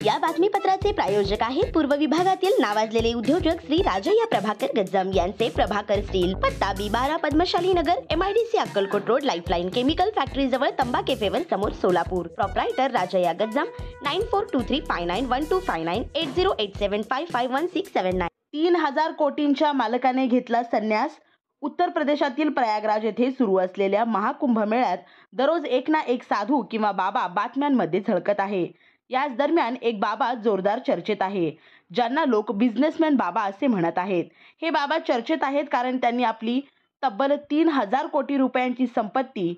या बातमीपत्राचे प्रायोजक आहेत पूर्व विभागातील नावाजलेले उद्योजक श्री राजय्या प्रभाकर गज्जाम यांचे प्रभाकर स्टील, पत्ता B12 पद्मशाली नगर, MIDC Akkalkot road, lifeline chemical factory जवळ, तंबा कॅफेवर समोर, सोलापूर. प्रोप्रायटर राजय्या गज्जाम. 9423591259 8087551679. 3000 कोटींच्या मालकाने घेतला संन्यास. उत्तर प्रदेशातील प्रयागराज येथे सुरू असलेल्या महाकुंभ मेळ्यात दररोज एक ना एक साधू किंवा बाबा बातम्यांमध्ये झळकत आहे. याच दरम्यान एक बाबा जोरदार चर्चेत आहे, ज्यांना लोक बिझनेसमॅन बाबा असे म्हणत आहेत. हे बाबा चर्चेत आहेत कारण त्यांनी आपली तब्बल 3000 कोटी रुपयांची संपत्ती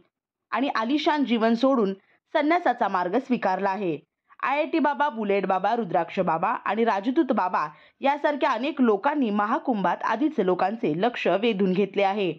आणि आलिशान जीवन सोडून संन्यासाचा मार्ग स्वीकारला आहे. IIT बाबा, बुलेट बाबा, रुद्राक्ष बाबा आणि राजदूत बाबा यासारख्या अनेक लोकांनी महाकुंभात आधीच लोकांचे लक्ष वेधून घेतले आहे.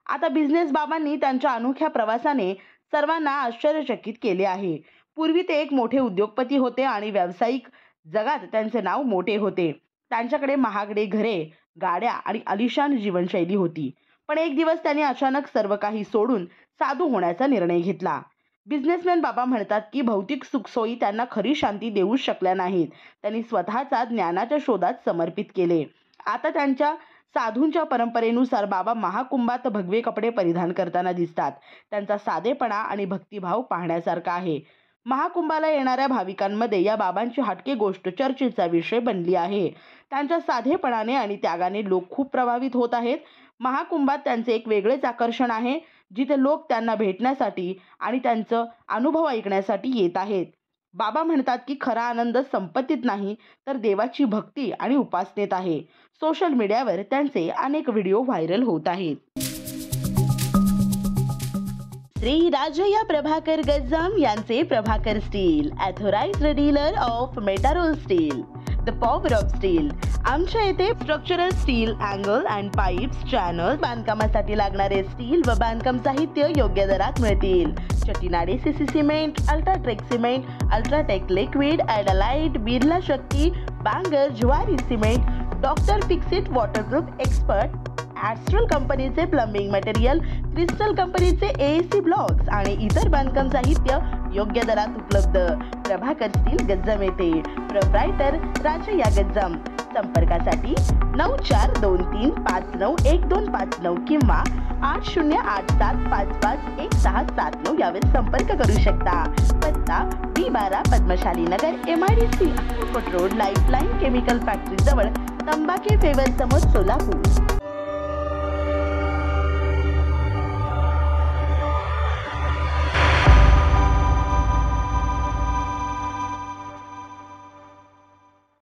आता बिझनेस बाबांनी त्यांच्या अनोख्या प्रवासाने सर्वांना आश्चर्यचकित केले आहे. पूर्वी ते एक मोठे उद्योगपती होते आणि व्यावसायिक जगात त्यांचे नाव मोठे होते. त्यांच्याकडे महागडे घरे, गाड्या आणि आलिशान जीवनशैली होती. पण एक दिवस त्यांनी अचानक सर्व काही सोडून साधू होण्याचा निर्णय घेतला. बिझनेसमॅन बाबा म्हणतात की भौतिक सुखसोयी त्यांना खरी शांती देऊ शकल्या नाहीत. त्यांनी स्वतःचा ज्ञानाच्या शोधात समर्पित केले. आता त्यांच्या साधूंच्या परंपरेनुसार बाबा महाकुंभात भगवे कपडे परिधान करताना दिसतात. त्यांचा साधेपणा आणि भक्तिभाव पाहण्यासारखा आहे. महाकुंभाला येणाऱ्या भाविकांमध्ये या बाबांची हटके गोष्ट चर्चेचा विषय बनली आहे. त्यांच्या साधेपणाने आणि त्यागाने लोक खूप प्रभावित होत आहेत. महाकुंभात त्यांचे एक वेगळेच आकर्षण आहे, जिथे लोक त्यांना भेटण्यासाठी आणि त्यांचं अनुभव ऐकण्यासाठी येत आहेत. बाबा म्हणतात की खरा आनंद संपत्तीत नाही, तर देवाची भक्ती आणि उपासनेत आहे. सोशल मीडियावर त्यांचे अनेक व्हिडिओ व्हायरल होत आहेत. श्री राजय्या प्रभाकर गज्जाम यांचे Prabhakar steel, authorised dealer of Metarol steel, the power of steel. आमच्या येथे structural steel, angle and pipes, channel, बांधकामासाठी लागणारे स्टील व बांधकाम साहित्य योग्य दरात मिळतील. Chettinad CC cement, UltraTech cement, UltraTech liquid, ॲडलाइट, Birla Shakti, Bangar, Zuari cement, doctor Fixit waterproof expert, Astral कंपनीचे प्लंबिंग मटेरियल, क्रिस्टल कंपनीचे AAC ब्लॉक्स आणि इतर बांधकाम साहित्य योग्य दरात उपलब्ध. प्रभाकर स्टील गज्जाम येथे. प्रोप्रायटर राजय्या गज्जाम. संपर्कासाठी 9423591259 किंवा 8087551679 यावर संपर्क करू शकता. पत्ता B12 पद्मशाली नगर, MIDC Akkalkot road, lifeline chemical factory जवळ, तंबा कॅफेवर समोर, सोलापूर.